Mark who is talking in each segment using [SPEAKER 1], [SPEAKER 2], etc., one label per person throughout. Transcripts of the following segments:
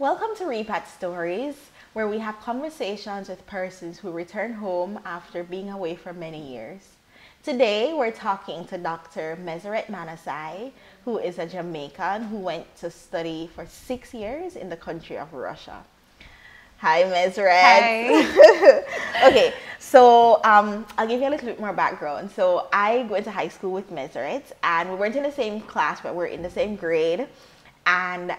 [SPEAKER 1] Welcome to Repat Stories, where we have conversations with persons who return home after being away for many years. Today, we're talking to Dr. Meserete Manassi, who is a Jamaican who went to study for 6 years in the country of Russia. Hi, Meserete.
[SPEAKER 2] Hi.
[SPEAKER 1] Okay, so I'll give you a little bit more background. So I went to high school with Meserete, and we weren't in the same class, but we're in the same grade. And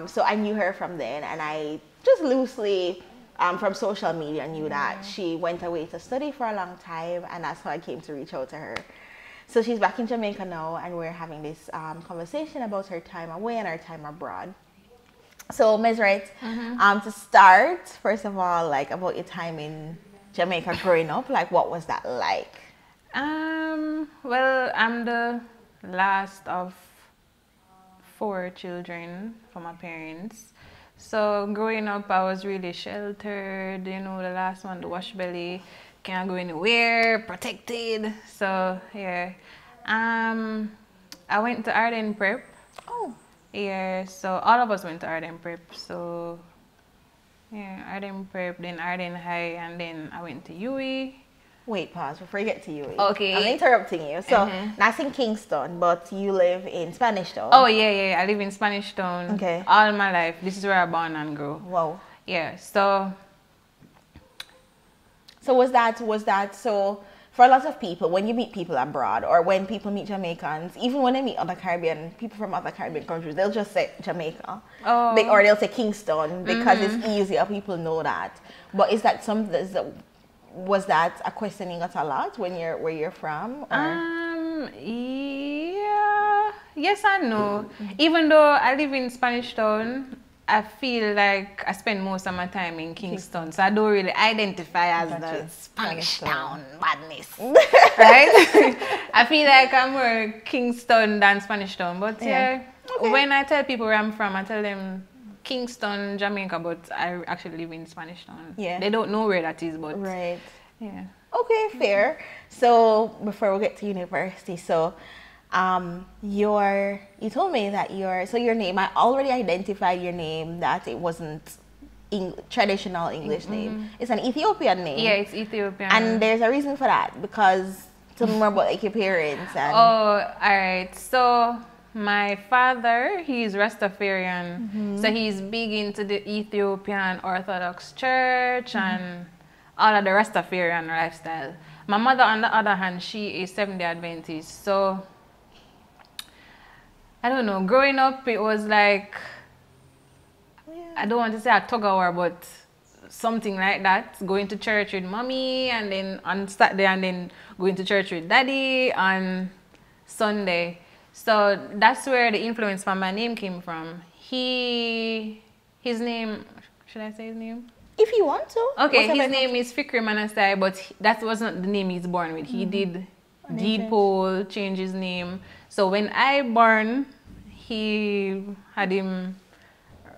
[SPEAKER 1] so I knew her from then, and I just loosely from social media knew that she went away to study for a long time, and that's how I came to reach out to her. So she's back in Jamaica now, and we're having this conversation about her time away and her time abroad. So Meserete, to start, first of all, like about your time in Jamaica growing up, like what was that like?
[SPEAKER 2] Well, I'm the last of 4 children from my parents. So growing up, I was really sheltered, you know, the last one, the wash belly, can't go anywhere, protected. So yeah, I went to Arden Prep.
[SPEAKER 1] Oh.
[SPEAKER 2] Yeah, so all of us went to Arden Prep. So yeah, Arden Prep, then Arden High, and then I went to UE.
[SPEAKER 1] Wait, pause before you get to you.
[SPEAKER 2] Okay.
[SPEAKER 1] I'm interrupting you. So that's in Kingston, but you live in Spanish Town.
[SPEAKER 2] Oh yeah, I live in Spanish Town.
[SPEAKER 1] Okay.
[SPEAKER 2] All my life. This is where I born and grew.
[SPEAKER 1] Wow.
[SPEAKER 2] Yeah. So
[SPEAKER 1] was that so for a lot of people, when you meet people abroad or when people meet Jamaicans, even when they meet other Caribbean people from other Caribbean countries, they'll just say Jamaica.
[SPEAKER 2] Oh.
[SPEAKER 1] Or they'll say Kingston because it's easier, people know that. But is that something was that a questioning at a lot when you're where you're from? Or?
[SPEAKER 2] Yeah. Yes and no. Even though I live in Spanish Town, I feel like I spend most of my time in Kingston, so I don't really identify as the Spanish Town badness, right? I feel like I'm more Kingston than Spanish Town, but yeah. Okay. When I tell people where I'm from, I tell them Kingston, Jamaica, but I actually live in Spanish Town.
[SPEAKER 1] Yeah.
[SPEAKER 2] They don't know where that is, but
[SPEAKER 1] right.
[SPEAKER 2] Yeah.
[SPEAKER 1] Okay, fair. So before we get to university, so you told me that your name, I already identified your name that it wasn't traditional English name. It's an Ethiopian name.
[SPEAKER 2] Yeah, it's Ethiopian.
[SPEAKER 1] And there's a reason for that, because tell me more about like your parents. And
[SPEAKER 2] oh, all right. So my father, he's Rastafarian. So he's big into the Ethiopian Orthodox Church and all of the Rastafarian lifestyle. My mother, on the other hand, she is Seventh-day Adventist. So I don't know, growing up it was like, I don't want to say a tug of war, but something like that. Going to church with mommy, and then on Saturday, and then going to church with daddy on Sunday. So that's where the influence from my name came from. His name, should I say his name?
[SPEAKER 1] If you want to.
[SPEAKER 2] Okay, his name is Crimean Manassi, but that wasn't the name he's born with. He did deed poll, change his name. So when I born, he had him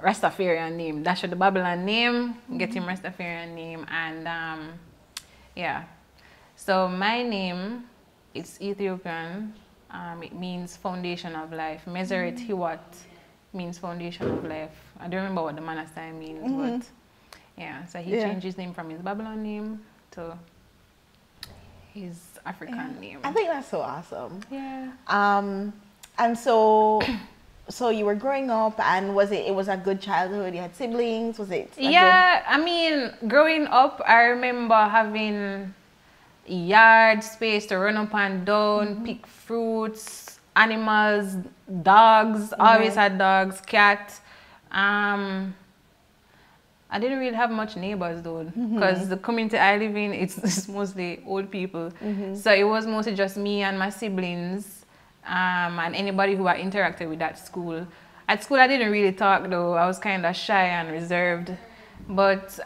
[SPEAKER 2] Rastafarian name. Dash the Babylon name, get him Rastafarian name, and yeah. So my name, it's Ethiopian. It means foundation of life. Meserete Hiwat means foundation of life. I don't remember what the Manassi means, but yeah. So he changed his name from his Babylon name to his African name.
[SPEAKER 1] I think that's so awesome.
[SPEAKER 2] Yeah.
[SPEAKER 1] And so you were growing up, and it was a good childhood? You had siblings? Was it?
[SPEAKER 2] I mean, growing up, I remember having yard space to run up and down, pick fruits, animals, dogs. Always had dogs, cat. I didn't really have much neighbors though, because the community I live in, it's mostly old people. So it was mostly just me and my siblings, and anybody who I interacted with at school. At school, I didn't really talk though. I was kind of shy and reserved. But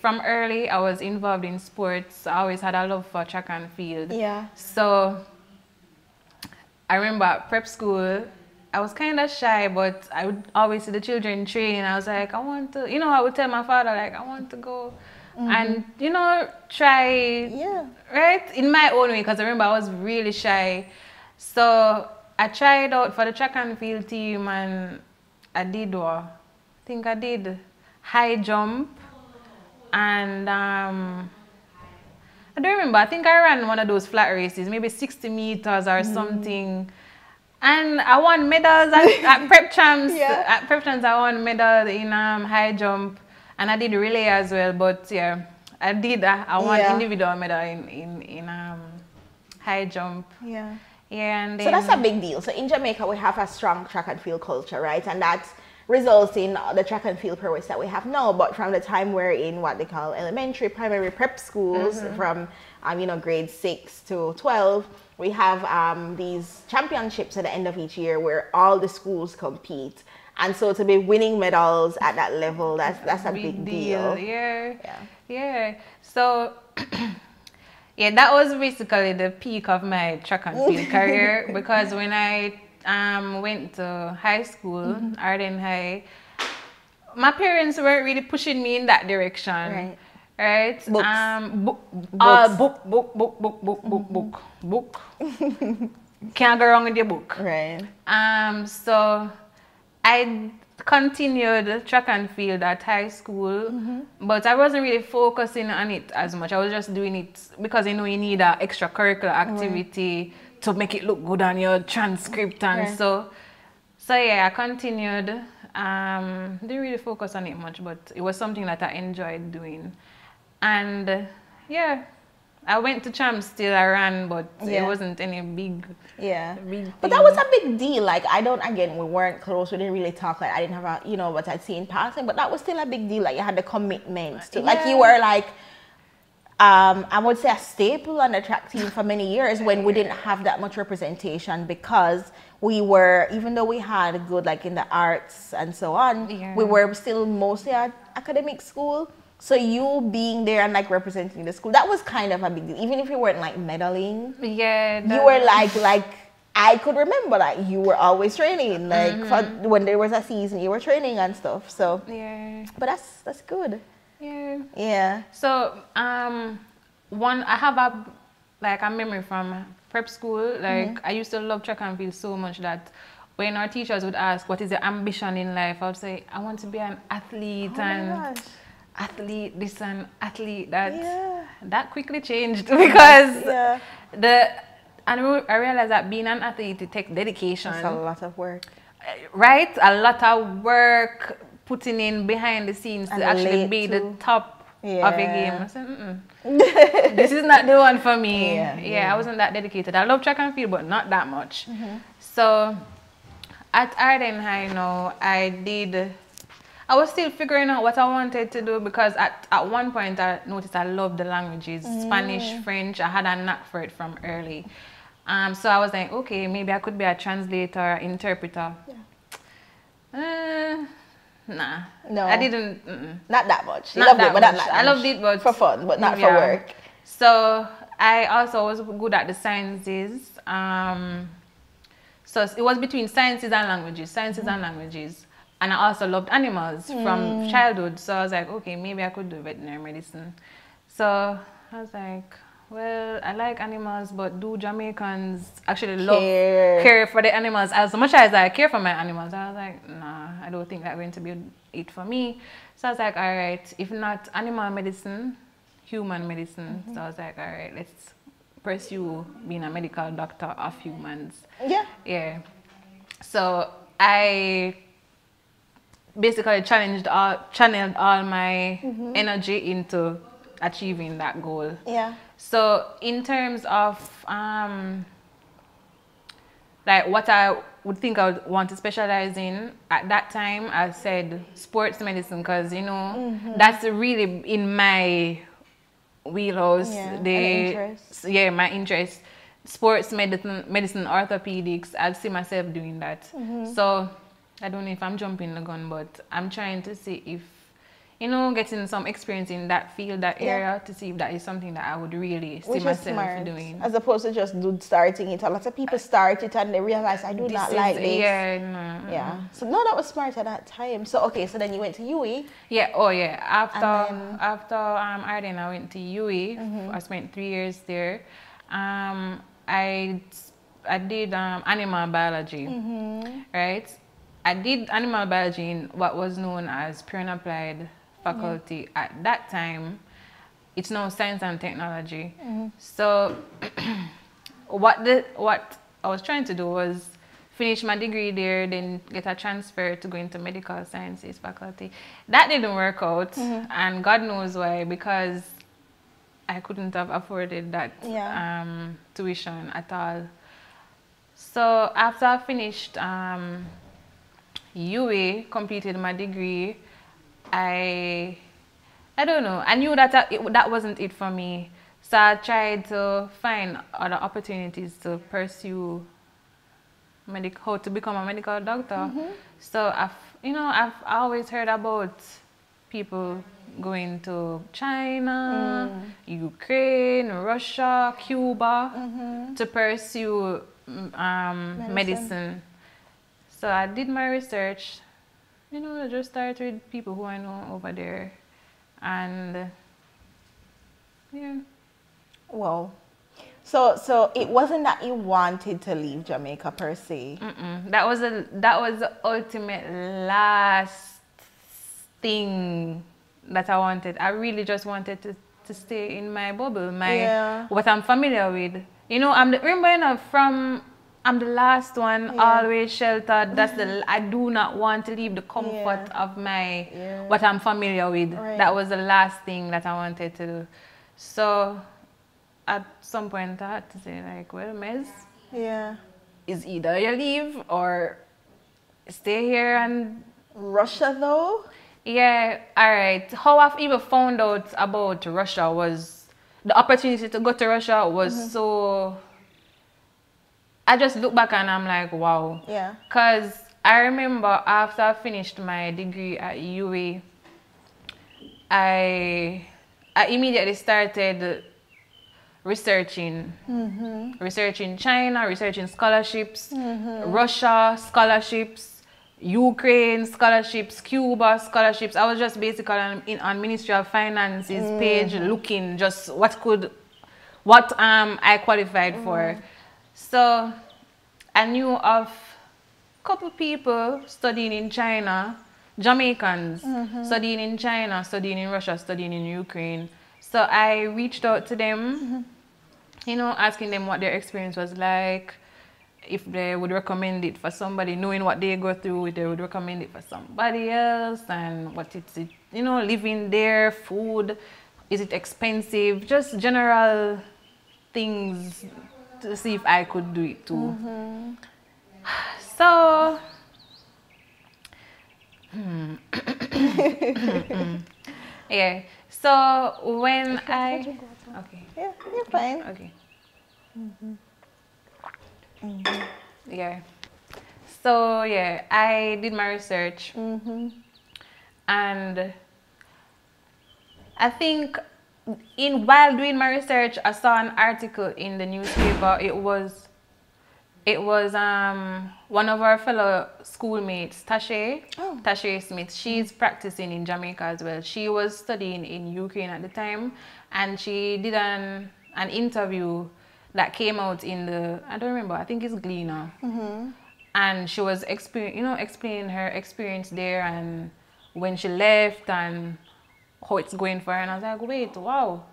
[SPEAKER 2] from early, I was involved in sports. I always had a love for track and field.
[SPEAKER 1] Yeah.
[SPEAKER 2] So I remember at prep school, I was kind of shy, but I would always see the children train. I was like, I want to, I would tell my father, like, I want to go and, try, right? In my own way, because I remember I was really shy. So I tried out for the track and field team, and I did well. think I did high jump and I don't remember. I think I ran one of those flat races, maybe 60 meters or something. And I won medals at prep champs.
[SPEAKER 1] Yeah.
[SPEAKER 2] At prep champs, I won medal in high jump, and I did relay as well. But yeah, I won individual medal in high jump.
[SPEAKER 1] Yeah.
[SPEAKER 2] Yeah, and then,
[SPEAKER 1] so that's a big deal. So in Jamaica, we have a strong track and field culture, right? And that results in the track and field prowess that we have now. But from the time we're in what they call elementary, primary prep schools, from grade 6 to 12, we have these championships at the end of each year where all the schools compete. And so to be winning medals at that level, that's a big deal.
[SPEAKER 2] Yeah. So yeah, that was basically the peak of my track and field career, because when I went to high school, Arden High, my parents weren't really pushing me in that direction. Right? Book. Can't go wrong with your book.
[SPEAKER 1] Right.
[SPEAKER 2] So I continued track and field at high school, but I wasn't really focusing on it as much. I was just doing it because you need an extracurricular activity to make it look good on your transcript, and so yeah, I continued. Didn't really focus on it much, but it was something that I enjoyed doing. And yeah, I went to champs still, I ran, but it wasn't any big.
[SPEAKER 1] But that was a big deal. Like, we weren't close, we didn't really talk. Like, I didn't have what I'd see in passing, but that was still a big deal. Like, you had the commitment to, like, you were like, I would say a staple on the track team for many years when we didn't have that much representation, because we were, even though we had good, like, in the arts and so on, we were still mostly an academic school. So you being there and like representing the school, that was kind of a big deal. Even if you weren't like medaling, you were like I could remember that you were always training. Like when there was a season, you were training and stuff. So but that's good. So
[SPEAKER 2] I have a memory from prep school. Like I used to love track and field so much that when our teachers would ask, "What is your ambition in life?" I would say, "I want to be an athlete." Athlete this and athlete that. That quickly changed because I realized that being an athlete, it takes dedication.
[SPEAKER 1] It's a lot of work.
[SPEAKER 2] Right? A lot of work putting in behind the scenes to actually be the top of your game. I said, this is not the one for me. I wasn't that dedicated. I love track and field, but not that much. So at Arden High now, I was still figuring out what I wanted to do, because at one point I noticed I loved the languages, Spanish, French. I had a knack for it from early. So I was like, okay, maybe I could be a translator, interpreter. Nah.
[SPEAKER 1] No.
[SPEAKER 2] I didn't.
[SPEAKER 1] Not that much.
[SPEAKER 2] Not that much. I loved it, but
[SPEAKER 1] for fun, but not for work.
[SPEAKER 2] So I also was good at the sciences. So it was between sciences and languages. And I also loved animals from childhood. So I was like, okay, maybe I could do veterinary medicine. So I was like, well, I like animals, but do Jamaicans actually care for the animals as much as I care for my animals? I was like, nah, I don't think that's going to be it for me. So I was like, all right, if not animal medicine, human medicine. So I was like, all right, let's pursue being a medical doctor of humans. So I basically channeled all my energy into achieving that goal. So in terms of like what I would think I would want to specialize in at that time, I said sports medicine, because that's really in my wheelhouse. My interest. Sports medicine, orthopedics. I'd see myself doing that. So I don't know if I'm jumping the gun, but I'm trying to see if, getting some experience in that field, that area, to see if that is something that I would really see myself doing.
[SPEAKER 1] As opposed to just starting it. A lot of people start it and they realize, I do not like this. So no, that was smart at that time. So okay, so then you went to UE. After
[SPEAKER 2] Arden, I went to UE. I spent 3 years there. I did animal biology, right? I did animal biology in what was known as pure and applied faculty at that time. It's now science and technology. So what I was trying to do was finish my degree there, then get a transfer to go into medical sciences faculty. That didn't work out, and God knows why, because I couldn't have afforded that tuition at all. So after I finished UA, completed my degree, I don't know. I knew that that wasn't it for me. So I tried to find other opportunities to pursue how to become a medical doctor. So I've always heard about people going to China, Ukraine, Russia, Cuba to pursue medicine. So I did my research. I just started with people who I know over there, and yeah.
[SPEAKER 1] Wow. So it wasn't that you wanted to leave Jamaica per se.
[SPEAKER 2] That was the ultimate last thing that I wanted. I really just wanted to stay in my bubble, what I'm familiar with. I'm the last one, always sheltered. I do not want to leave the comfort of what I'm familiar with.
[SPEAKER 1] Right.
[SPEAKER 2] That was the last thing that I wanted to do. So at some point I had to say, like, well, Mez, is either you leave or stay here. And
[SPEAKER 1] Russia though?
[SPEAKER 2] Yeah, all right. How I've even found out about Russia was the opportunity to go to Russia was so. I just look back and I'm like, wow.
[SPEAKER 1] Yeah.
[SPEAKER 2] Because I remember after I finished my degree at UA, I immediately started researching China, researching scholarships, Russia scholarships, Ukraine scholarships, Cuba scholarships. I was just basically on Ministry of Finance's page looking just what I qualified for. So I knew of a couple people studying in China, Jamaicans studying in China, studying in Russia, studying in Ukraine. So I reached out to them, asking them what their experience was like, if they would recommend it for somebody, knowing what they go through, if they would recommend it for somebody else, and what it's, living there, food, is it expensive, just general things to see if I could do it too. So, yeah. So when okay.
[SPEAKER 1] Yeah, you're fine.
[SPEAKER 2] Okay. Yeah. So yeah, I did my research, and I think while doing my research, I saw an article in the newspaper. It was one of our fellow schoolmates, Tashe Smith. She's practicing in Jamaica as well. She was studying in Ukraine at the time, and she did an interview that came out in I don't remember, I think it's Gleaner. And she was explaining her experience there and when she left and how it's going for her. And I was like, wait, wow,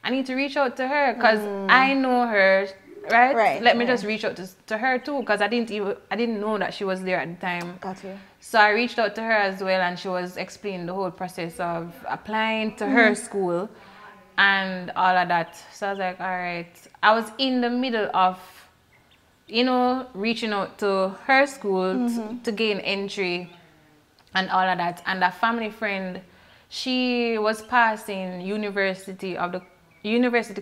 [SPEAKER 2] I need to reach out to her because I know her. Right? Let me just reach out to her too, because I didn't know that she was there at the time.
[SPEAKER 1] Got you.
[SPEAKER 2] So I reached out to her as well, and she was explaining the whole process of applying to her school and all of that. So I was like, all right. I was in the middle of, reaching out to her school to gain entry and all of that. And a family friend, she was passing University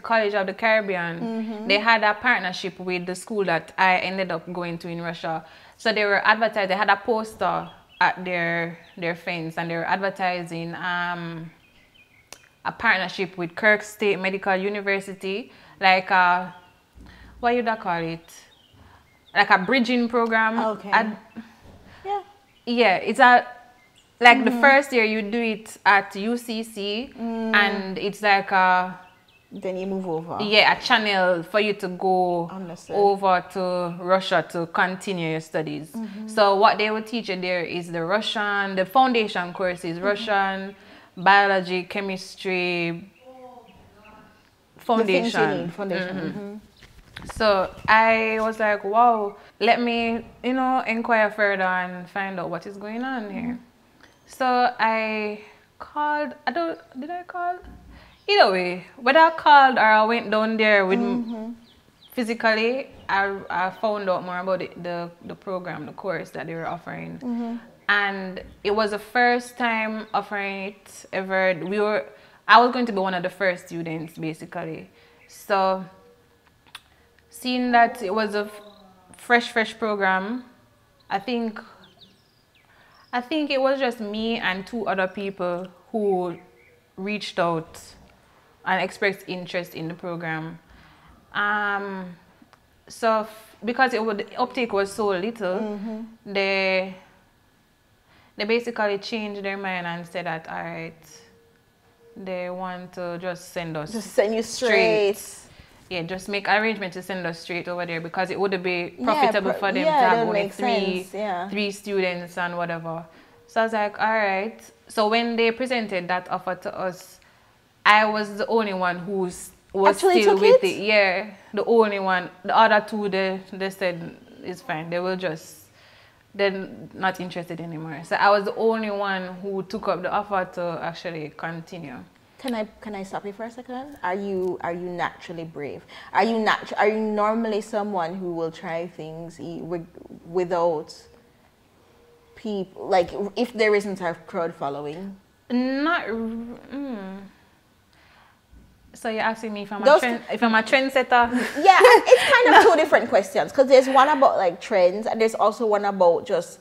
[SPEAKER 2] College of the Caribbean. They had a partnership with the school that I ended up going to in Russia. So they were advertising, they had a poster at their fence, and they were advertising a partnership with Kursk State Medical University, like what you call it? Like a bridging program.
[SPEAKER 1] Okay.
[SPEAKER 2] Yeah, it's like the first year you do it at UCC, and it's like
[SPEAKER 1] Then you move over.
[SPEAKER 2] Yeah, a channel for you to go over to Russia to continue your studies. So what they will teach you there is the foundation courses, Russian, biology, chemistry, foundation. So I was like, wow, let me, inquire further and find out what is going on here. So I called, did I call? Either way, whether I called or I went down there with physically, I found out more about the program, the course that they were offering. And it was the first time offering it ever. I was going to be one of the first students, basically. So seeing that it was a fresh program, I think it was just me and 2 other people who reached out and expressed interest in the program. So because the uptake was so little, they basically changed their mind and said that, all right, they want to just send us.
[SPEAKER 1] Just send you straight.
[SPEAKER 2] Yeah, just make arrangements to send us straight over there because it would be profitable for them to have only 3 students and whatever. So I was like, all right. So when they presented that offer to us, I was the only one who was still with it. Yeah, the only one. The other 2, they said it's fine. They're not interested anymore. So I was the only one who took up the offer to actually continue.
[SPEAKER 1] Can I stop you for a second? Are you naturally brave? Are you normally someone who will try things without people, like if there isn't a crowd following? So you're asking me if I'm a trendsetter? Yeah, it's kind of 2 different questions because there's one about like trends and there's also one about just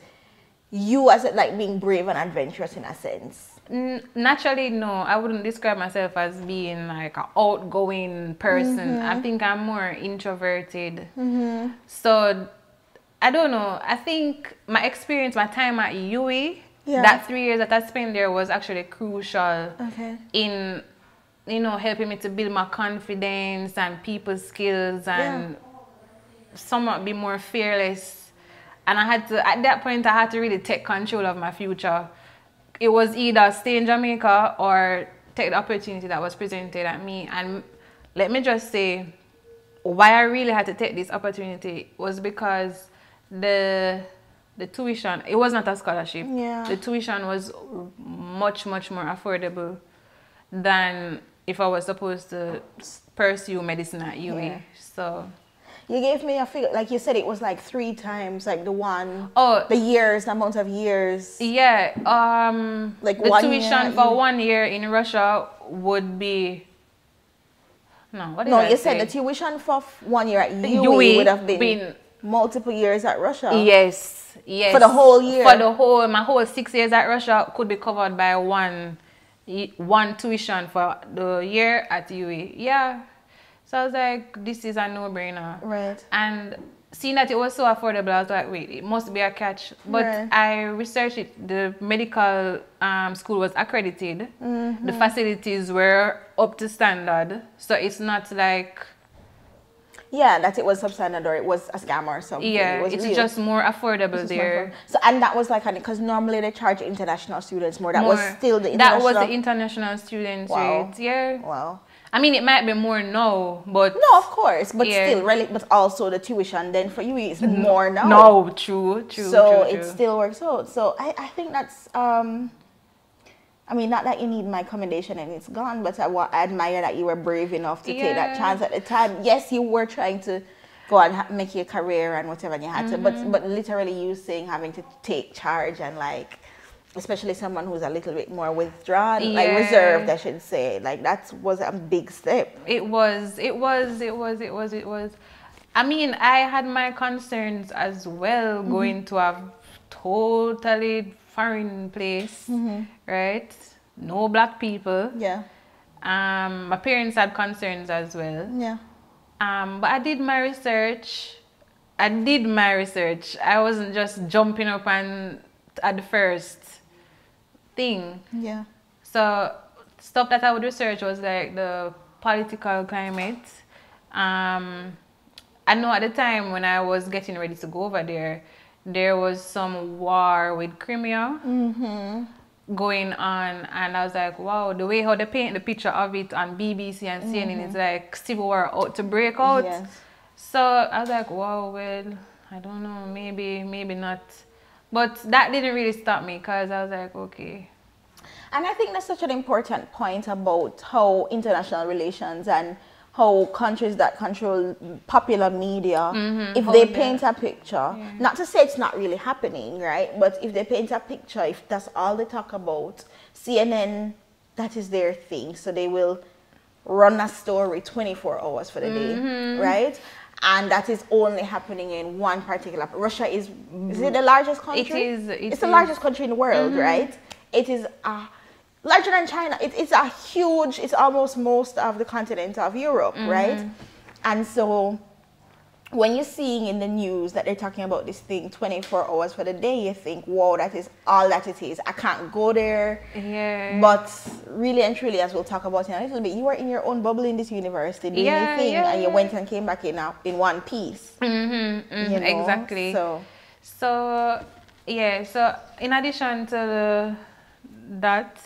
[SPEAKER 1] you as like being brave and adventurous in a sense.
[SPEAKER 2] Naturally, no. I wouldn't describe myself as being like an outgoing person. I think I'm more introverted. So I don't know. I think my time at UWI, that 3 years that I spent there was actually crucial in helping me to build my confidence and people skills and somewhat be more fearless. And at that point, I had to really take control of my future. It was either stay in Jamaica or take the opportunity that was presented at me. And let me just say, why I really had to take this opportunity was because the tuition, it was not a scholarship. The tuition was much more affordable than if I was supposed to pursue medicine at UWI. So
[SPEAKER 1] you gave me a figure, like you said, it was like 3 times like the amount of years.
[SPEAKER 2] Yeah,
[SPEAKER 1] like
[SPEAKER 2] the tuition for 1 year in Russia would be
[SPEAKER 1] you said the tuition for 1 year at UWI would have been multiple years at Russia.
[SPEAKER 2] Yes.
[SPEAKER 1] For the whole year.
[SPEAKER 2] My whole 6 years at Russia could be covered by one tuition for the year at UWI. Yeah. So I was like, this is a no-brainer.
[SPEAKER 1] Right.
[SPEAKER 2] And seeing that it was so affordable, I was like, wait, it must be a catch. But I researched it. The medical school was accredited. The facilities were up to standard. So it's not like...
[SPEAKER 1] Yeah, that it was substandard or it was a scam or something.
[SPEAKER 2] Yeah, it's just more affordable there.
[SPEAKER 1] So, and that was like, because normally they charge international students more. That was still the international...
[SPEAKER 2] That was the international student rate. Yeah.
[SPEAKER 1] Wow.
[SPEAKER 2] I mean, it might be more now, but...
[SPEAKER 1] No, of course. But still, really, but also the tuition then for you is more now.
[SPEAKER 2] No, true.
[SPEAKER 1] So it still works out. So I think that's... I mean, not that you need my commendation and it's gone, but I admire that you were brave enough to take that chance at the time. Yes, you were trying to go and make your career and whatever, and you had to, but literally you saying having to take charge and like, especially someone who's a little bit more withdrawn, like reserved, I should say, like that was a big step.
[SPEAKER 2] It was. I mean, I had my concerns as well, going to a totally foreign place, right? No black people.
[SPEAKER 1] Yeah.
[SPEAKER 2] My parents had concerns as well.
[SPEAKER 1] Yeah.
[SPEAKER 2] But I did my research. I wasn't just jumping up and at the first thing.
[SPEAKER 1] Yeah.
[SPEAKER 2] So stuff that I would research was like the political climate. I know at the time when I was getting ready to go over there, there was some war with Crimea going on, and I was like, wow, the way how they paint the picture of it on BBC and CNN, it's like civil war out to break out.
[SPEAKER 1] Yes.
[SPEAKER 2] So I was like, wow, well, I don't know, maybe not. But that didn't really stop me, because I was like, okay.
[SPEAKER 1] And I think that's such an important point about how international relations and how countries that control popular media, if they paint a picture, not to say it's not really happening, right? But if they paint a picture, if that's all they talk about, CNN, that is their thing. So they will run a story 24 hours for the day, right? And that is only happening in one particular. Russia is it the largest country?
[SPEAKER 2] It is.
[SPEAKER 1] It's the largest country in the world, right? It is larger than China. It's a huge, it's almost most of the continent of Europe, right? And so when you're seeing in the news that they're talking about this thing 24 hours for the day, you think, whoa, that is all that it is. I can't go there.
[SPEAKER 2] Yeah.
[SPEAKER 1] But really and truly, as we'll talk about in a little bit, you were in your own bubble in this university doing your thing, and you went and came back in one piece. You know?
[SPEAKER 2] Exactly. So in addition to that,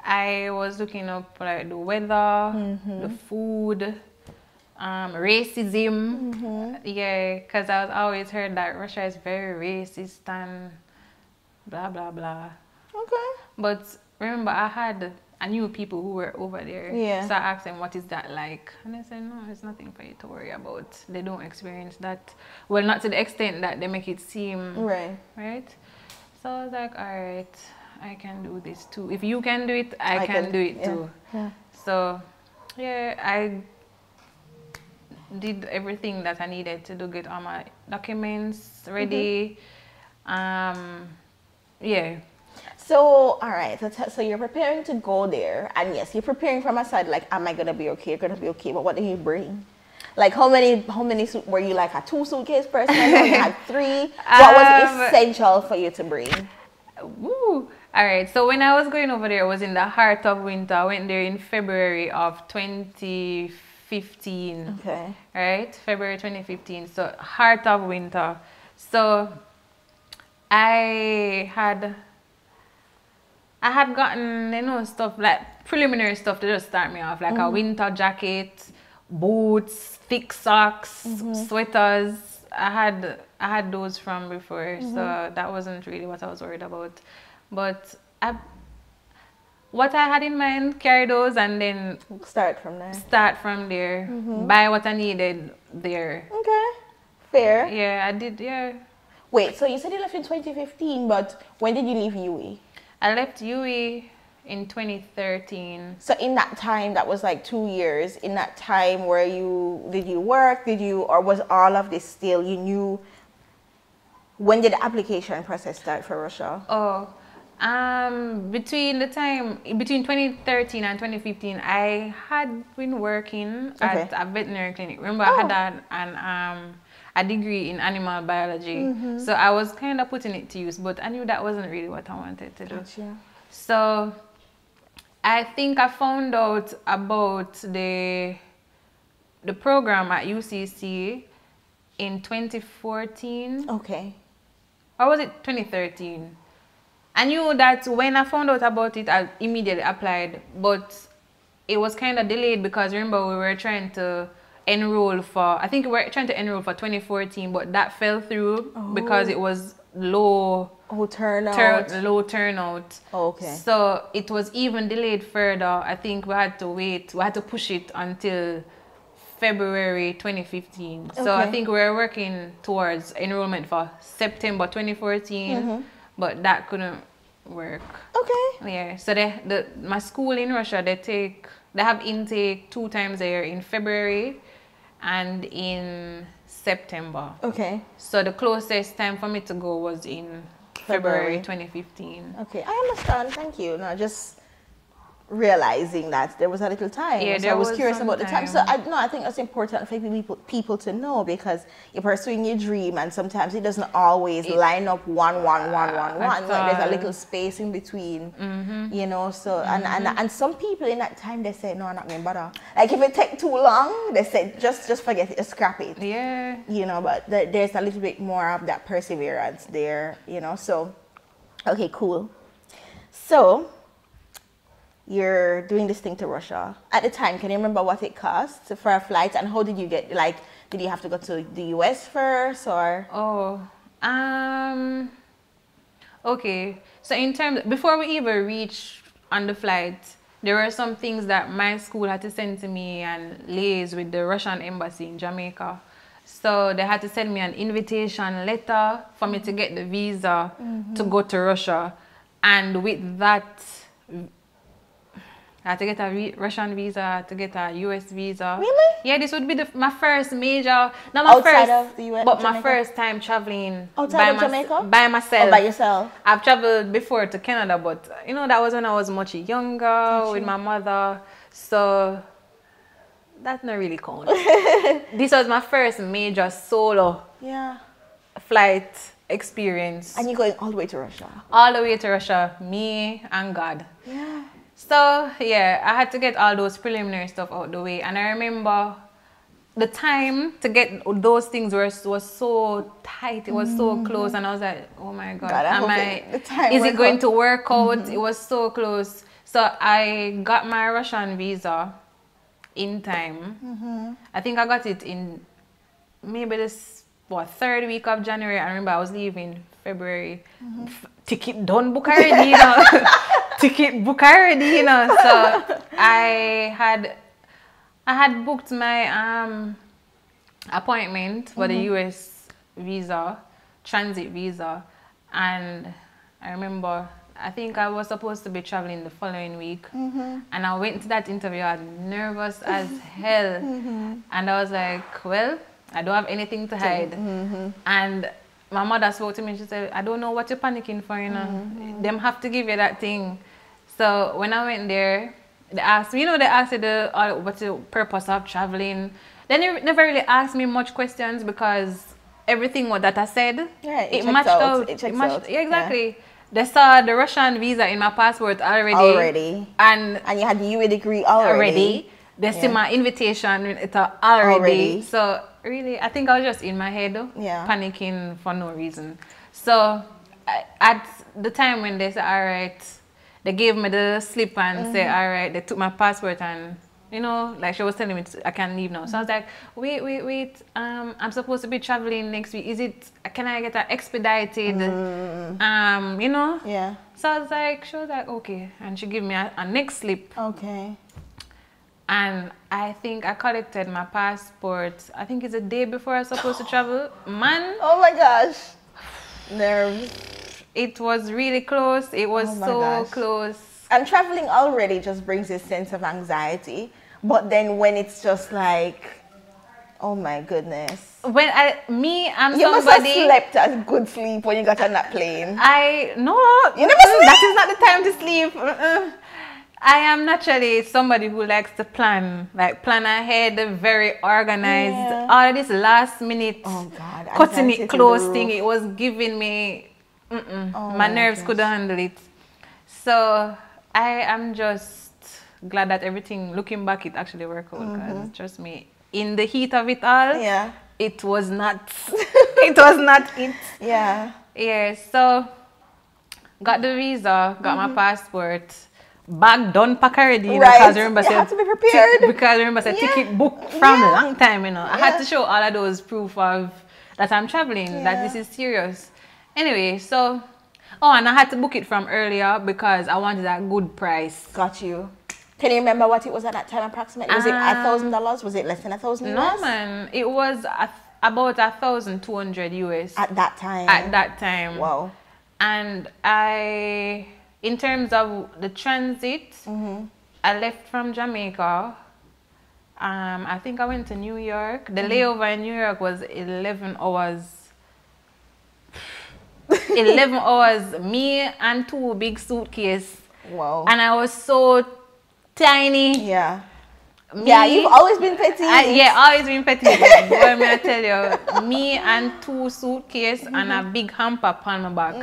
[SPEAKER 2] I was looking up like the weather, the food, racism. Yeah, because I was always heard that Russia is very racist and blah blah blah.
[SPEAKER 1] Okay.
[SPEAKER 2] But remember, I knew people who were over there.
[SPEAKER 1] Yeah.
[SPEAKER 2] So I asked them, what is that like? And they said, no, it's nothing for you to worry about. They don't experience that. Well, not to the extent that they make it seem.
[SPEAKER 1] Right.
[SPEAKER 2] Right? So I was like, all right, I can do this too. If you can do it, I can do it too.
[SPEAKER 1] Yeah.
[SPEAKER 2] So, yeah, I did everything that I needed to do, get all my documents ready. Yeah.
[SPEAKER 1] So, all right, so you're preparing to go there, and yes, you're preparing from a side like, am I gonna be okay? You're gonna be okay, but what do you bring? Like, how many were you like a 2 suitcase person? I know you had 3. What was essential for you to bring?
[SPEAKER 2] Woo. All right, so when I was going over there, it was in the heart of winter. I went there in February of 2015.
[SPEAKER 1] Okay.
[SPEAKER 2] Right, February 2015. So heart of winter. So I had gotten, you know, stuff like preliminary stuff to just start me off, like a winter jacket, boots, thick socks, sweaters. I had those from before, so that wasn't really what I was worried about. But what I had in mind, carry those and then
[SPEAKER 1] start from there.
[SPEAKER 2] Buy what I needed there.
[SPEAKER 1] Okay, fair.
[SPEAKER 2] Yeah, I did. Yeah.
[SPEAKER 1] Wait, so you said you left in 2015, but when did you leave UE?
[SPEAKER 2] I left UE in 2013.
[SPEAKER 1] So in that time, that was like 2 years. In that time, did you work? Or was all of this still, you knew? When did the application process start for Russia?
[SPEAKER 2] Oh, between 2013 and 2015, I had been working at a veterinary clinic. Remember, I had a degree in animal biology, so I was kind of putting it to use, but I knew that wasn't really what I wanted to do.
[SPEAKER 1] Gotcha.
[SPEAKER 2] So I think I found out about the program at UCC in 2014.
[SPEAKER 1] Okay.
[SPEAKER 2] Or was it 2013? I knew that when I found out about it, I immediately applied, but it was kind of delayed because remember we were trying to enroll for, I think we were trying to enroll for 2014, but that fell through because it was low turnout.
[SPEAKER 1] Okay.
[SPEAKER 2] So it was even delayed further. I think we had to push it until February 2015. So I think we were working towards enrollment for September 2014, but that couldn't work.
[SPEAKER 1] Okay.
[SPEAKER 2] Yeah. So my school in Russia, they have intake 2 times a year, in February and in September.
[SPEAKER 1] Okay.
[SPEAKER 2] So the closest time for me to go was in February 2015.
[SPEAKER 1] Okay, I understand. Thank you. No, just realizing that there was a little time.
[SPEAKER 2] Yeah,
[SPEAKER 1] so I was curious
[SPEAKER 2] some
[SPEAKER 1] about the time. So I think that's important for people to know, because you're pursuing your dream, and sometimes it doesn't always line up one. Like there's a little space in between, you know. So and some people in that time, they say, no, I'm not going to bother. Like if it take too long, they say just forget it, just scrap it.
[SPEAKER 2] Yeah.
[SPEAKER 1] You know, but there's a little bit more of that perseverance there, you know. So okay, cool. So you're doing this thing to Russia. At the time, can you remember what it cost for a flight, and how did you get, like, did you have to go to the US first, or?
[SPEAKER 2] Okay. So in terms, before we even reach on the flight, there were some things that my school had to send to me and liaise with the Russian embassy in Jamaica. So they had to send me an invitation letter for me to get the visa to go to Russia. And with that, I had to get a Russian visa, I had to get a US visa.
[SPEAKER 1] Really?
[SPEAKER 2] Yeah, this would be my first major, not my
[SPEAKER 1] outside
[SPEAKER 2] first,
[SPEAKER 1] of the US,
[SPEAKER 2] but
[SPEAKER 1] Jamaica?
[SPEAKER 2] my first time traveling
[SPEAKER 1] outside of Jamaica?
[SPEAKER 2] By myself.
[SPEAKER 1] Or by yourself?
[SPEAKER 2] I've traveled before to Canada, but you know, that was when I was much younger with my mother. So that's not really count. This was my first major solo flight experience.
[SPEAKER 1] And you're going all the way to Russia?
[SPEAKER 2] All the way to Russia, me and God.
[SPEAKER 1] Yeah.
[SPEAKER 2] So yeah, I had to get all those preliminary stuff out the way, and I remember the time to get those things was so tight. It was so close, and I was like, oh my God, is it going to work out? It was so close. So I got my Russian visa in time. I think I got it in maybe this third week of January. I remember I was leaving February. Ticket done, book already, you know. Ticket book already, you know. So I had booked my appointment for the US visa, transit visa, and I remember I think I was supposed to be traveling the following week, and I went to that interview. I was nervous as hell, and I was like, well, I don't have anything to hide, and my mother spoke to me and she said, I don't know what you're panicking for, you know. Them have to give you that thing. So when I went there, they asked me, you know, they asked you what's the purpose of traveling. They never really asked me much questions, because everything that I said, it matched out. Yeah, exactly. Yeah. They saw the Russian visa in my passport already. And
[SPEAKER 1] you had the UA degree already.
[SPEAKER 2] They see my invitation already. So really, I think I was just in my head, panicking for no reason. So at the time when they said, all right, they gave me the slip and said, all right, they took my passport, and you know, like she was telling me I can leave now. So I was like, wait, I'm supposed to be traveling next week. Can I get that expedited? You know?
[SPEAKER 1] Yeah.
[SPEAKER 2] So I was like, she was like, okay. And she gave me a next slip.
[SPEAKER 1] Okay.
[SPEAKER 2] And I think I collected my passport, I think it's a day before I was supposed to travel. Man.
[SPEAKER 1] Oh my gosh. Nerves.
[SPEAKER 2] It was really close. It was so close.
[SPEAKER 1] And traveling already just brings a sense of anxiety. But then when it's just like, oh my goodness.
[SPEAKER 2] When I'm
[SPEAKER 1] you
[SPEAKER 2] somebody.
[SPEAKER 1] Must have slept a good sleep when you got on that plane.
[SPEAKER 2] No.
[SPEAKER 1] You never sleep?
[SPEAKER 2] That is not the time to sleep. I am naturally somebody who likes to plan ahead, very organized.
[SPEAKER 1] Yeah.
[SPEAKER 2] All this last minute, cutting it close thing, it was giving me, my nerves couldn't handle it. So I am just glad that everything, looking back, it actually worked out. Because trust me, in the heat of it all, it was not, it was not it.
[SPEAKER 1] Yeah.
[SPEAKER 2] Yeah, so got the visa, got my passport. Bag done pack already, you know, because remember
[SPEAKER 1] you had to be prepared.
[SPEAKER 2] Because remember said ticket booked from a long time, you know. I had to show all of those proof of that I'm traveling, that this is serious. Anyway, so and I had to book it from earlier because I wanted a good price.
[SPEAKER 1] Got you. Can you remember what it was at that time approximately? Was it $1,000? Was it less than $1,000?
[SPEAKER 2] No, man. It was about 1,200 US.
[SPEAKER 1] At that time?
[SPEAKER 2] At that time.
[SPEAKER 1] Wow.
[SPEAKER 2] And in terms of the transit, I left from Jamaica. I think I went to New York. The layover in New York was 11 hours. 11 hours, me and 2 big suitcases.
[SPEAKER 1] Wow.
[SPEAKER 2] And I was so tiny.
[SPEAKER 1] Yeah.
[SPEAKER 2] Me,
[SPEAKER 1] Yeah, you've always been petite.
[SPEAKER 2] Yeah, always been petite. But boy, may I tell you, me and 2 suitcases and a big hamper on my back,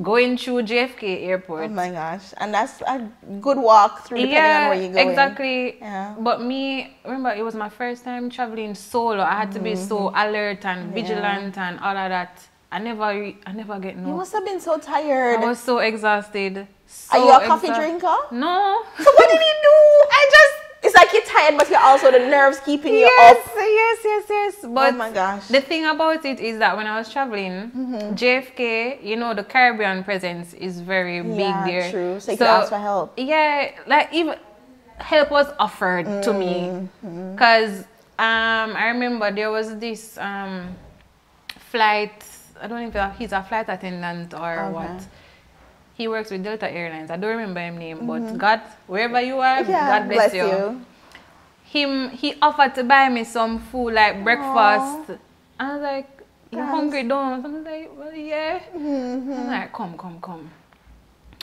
[SPEAKER 2] going through JFK airport.
[SPEAKER 1] Oh my gosh. And that's a good walk through depending on where you go.
[SPEAKER 2] Exactly.
[SPEAKER 1] Yeah.
[SPEAKER 2] But me, remember, it was my first time traveling solo. I had to be so alert and vigilant and all of that. I never get no.
[SPEAKER 1] You must have been so tired.
[SPEAKER 2] I was so exhausted.
[SPEAKER 1] Are you a coffee drinker?
[SPEAKER 2] No.
[SPEAKER 1] So what did you do? It's like you're tired, but you're also the nerves keeping you up.
[SPEAKER 2] Yes. But
[SPEAKER 1] oh my gosh.
[SPEAKER 2] the thing about it is that when I was traveling, JFK, you know, the Caribbean presence is very big there.
[SPEAKER 1] Yeah, true. So you could ask for help.
[SPEAKER 2] Yeah, like even help was offered to me. Because I remember there was this flight, I don't know if he's a flight attendant or what. He works with Delta Airlines. I don't remember his name, but God, wherever you are, God bless you. He offered to buy me some food, like breakfast. And I was like, "You hungry, don't?" I was like, "Well, yeah." I'm like, "Come."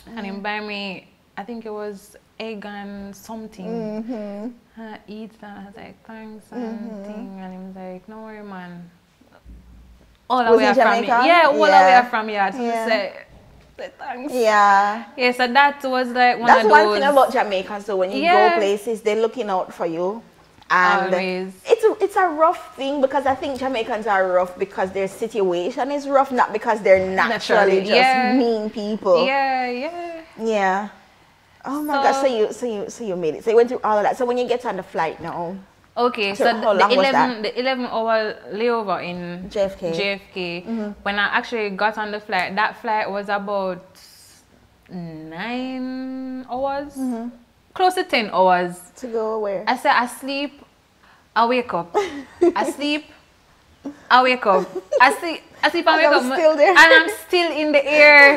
[SPEAKER 2] And he buy me, I think it was egg and something. And I eat, and I was like, "Thanks," and thing. And he was like, "No worry, man." All the way from me. Yeah, all the way from here. So I said, thanks. Yeah, so that was like one of those.
[SPEAKER 1] That's one thing about Jamaica. So when you go places, they're looking out for you. And
[SPEAKER 2] always.
[SPEAKER 1] It's a rough thing because I think Jamaicans are rough because their situation is rough, not because they're naturally just mean people. Yeah. Oh my gosh. So you made it. So you went through all of that. So when you get on the flight now.
[SPEAKER 2] Okay, so the 11-hour layover in JFK, when I actually got on the flight, that flight was about 9 hours, close to 10 hours.
[SPEAKER 1] To go where?
[SPEAKER 2] I said, I sleep, I wake up. I sleep, I wake up. I sleep, I wake up.
[SPEAKER 1] Still there.
[SPEAKER 2] And I'm still in the air.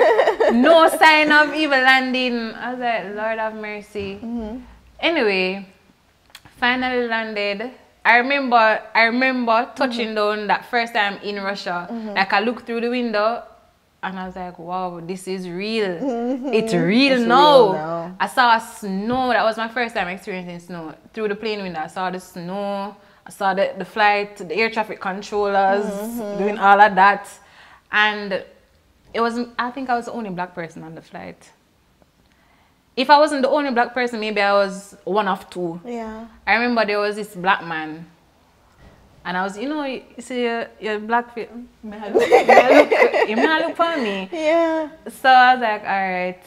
[SPEAKER 2] No sign of even landing. I was like, Lord have mercy. Anyway, finally landed. I remember touching down that first time in Russia. Like I looked through the window and I was like, wow, this is real. It's real now. I saw snow. That was my first time experiencing snow. Through the plane window, I saw the snow. I saw the flight, the air traffic controllers doing all of that. And it was, I think I was the only black person on the flight. If I wasn't the only black person, maybe I was one of 2. Yeah. I remember there was this black man. And I was, you know, you see your black face. You may look for me. Yeah. So I was like, all right.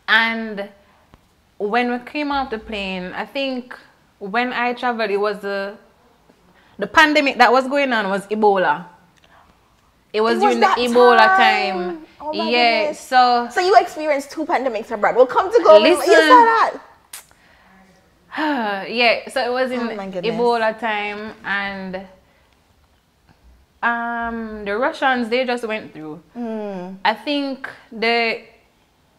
[SPEAKER 2] And when we came off the plane, I think when I traveled, it was the pandemic that was going on was Ebola. It was during the Ebola time.
[SPEAKER 1] Oh my goodness.
[SPEAKER 2] So
[SPEAKER 1] you experienced 2 pandemics abroad. We'll come to go.
[SPEAKER 2] Listen,
[SPEAKER 1] you saw
[SPEAKER 2] that? Yeah, so it was in Ebola time, and the Russians, they just went through. I think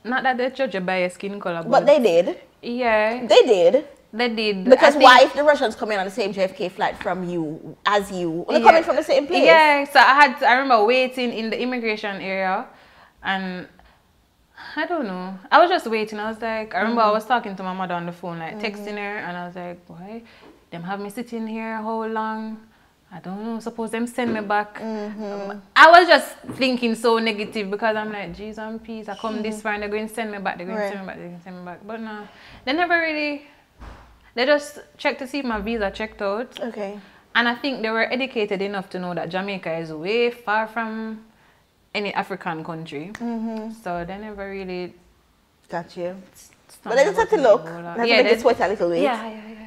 [SPEAKER 2] not that they judge you by your skin color,
[SPEAKER 1] but they did.
[SPEAKER 2] Yeah,
[SPEAKER 1] they did.
[SPEAKER 2] They did.
[SPEAKER 1] Because why, if the Russians coming on the same JFK flight from you as you, they're coming from the same place?
[SPEAKER 2] Yeah, so I remember waiting in the immigration area, and I don't know. I was just waiting. I was like, I remember I was talking to my mother on the phone, like texting her, and I was like, why? Them have me sitting here how long? I don't know. Suppose them send me back. I was just thinking so negative because I'm like, Jesus and peace. I come this far and they're going to send me back. They're going to send me back. They're going to send me back. But no, they never really. They just checked to see if my visa checked out. Okay. And I think they were educated enough to know that Jamaica is way far from any African country. So they never really...
[SPEAKER 1] Got you. But they just have to look. Let's make it sweat a little bit.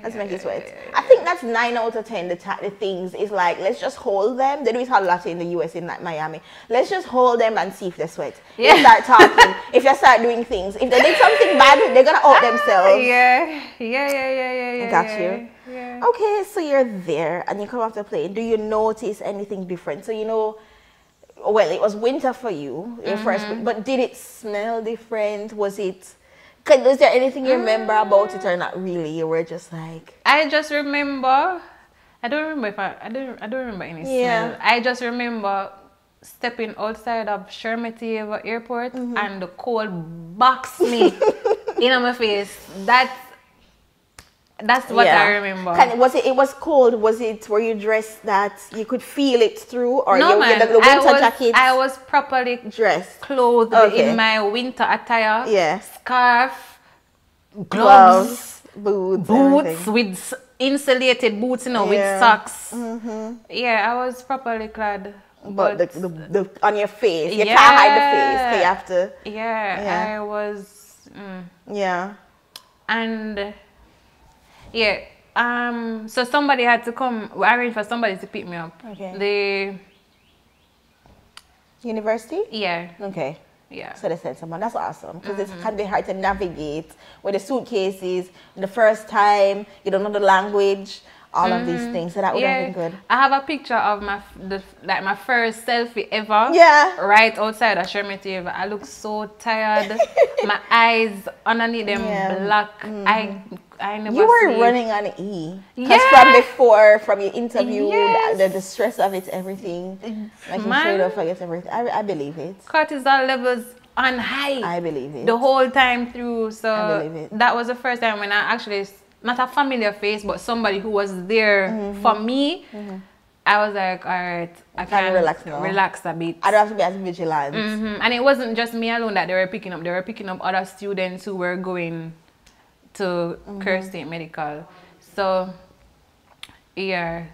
[SPEAKER 1] Let's make it sweat. I think that's 9 out of 10. The things is like, let's just hold them. They do it a lot in the US, in like Miami. Let's just hold them and see if they sweat. If they start talking, if they start doing things. If they did something bad, they're gonna out themselves. I got you. Okay, so you're there and you come off the plane. Do you notice anything different? So you know, well, it was winter for you, your first, but did it smell different? Was there anything you remember about it or not really? You were just like...
[SPEAKER 2] I just remember... I don't remember any smell. I just remember stepping outside of Sheremetyevo Airport and the cold boxed me in my face. That's what I remember.
[SPEAKER 1] It was cold? Were you dressed that you could feel it through, or
[SPEAKER 2] No, man.
[SPEAKER 1] the winter jacket?
[SPEAKER 2] I was properly
[SPEAKER 1] dressed,
[SPEAKER 2] clothed in my winter attire.
[SPEAKER 1] Yeah.
[SPEAKER 2] Scarf, gloves,
[SPEAKER 1] boots
[SPEAKER 2] with insulated boots, with socks. Yeah, I was properly clad.
[SPEAKER 1] But the on your face, you can't hide the face, so you have to.
[SPEAKER 2] Yeah, I was.
[SPEAKER 1] Yeah.
[SPEAKER 2] And so somebody had to come. We arranged for somebody to pick me up.
[SPEAKER 1] Okay. The university?
[SPEAKER 2] Yeah.
[SPEAKER 1] Okay.
[SPEAKER 2] Yeah.
[SPEAKER 1] So they sent someone. That's awesome, because it can be hard to navigate with the suitcases the first time. You don't know the language, all of these things. So that would have been good.
[SPEAKER 2] I have a picture of my first selfie ever.
[SPEAKER 1] Yeah.
[SPEAKER 2] Right outside of Sheremetyevo. I look so tired. My eyes underneath them black. I never.
[SPEAKER 1] You were
[SPEAKER 2] sleep.
[SPEAKER 1] running on E. Because from your interview, the stress of it, everything. Like you sure don't forget everything. I believe it.
[SPEAKER 2] Cortisol levels on high.
[SPEAKER 1] I believe it.
[SPEAKER 2] The whole time through. So
[SPEAKER 1] I believe it.
[SPEAKER 2] that was the first time when I actually, not a familiar face, but somebody who was there for me. I was like, all right, I can relax a bit.
[SPEAKER 1] I don't have to be as vigilant.
[SPEAKER 2] And it wasn't just me alone that they were picking up. They were picking up other students who were going to Kursk State Medical. So, yeah.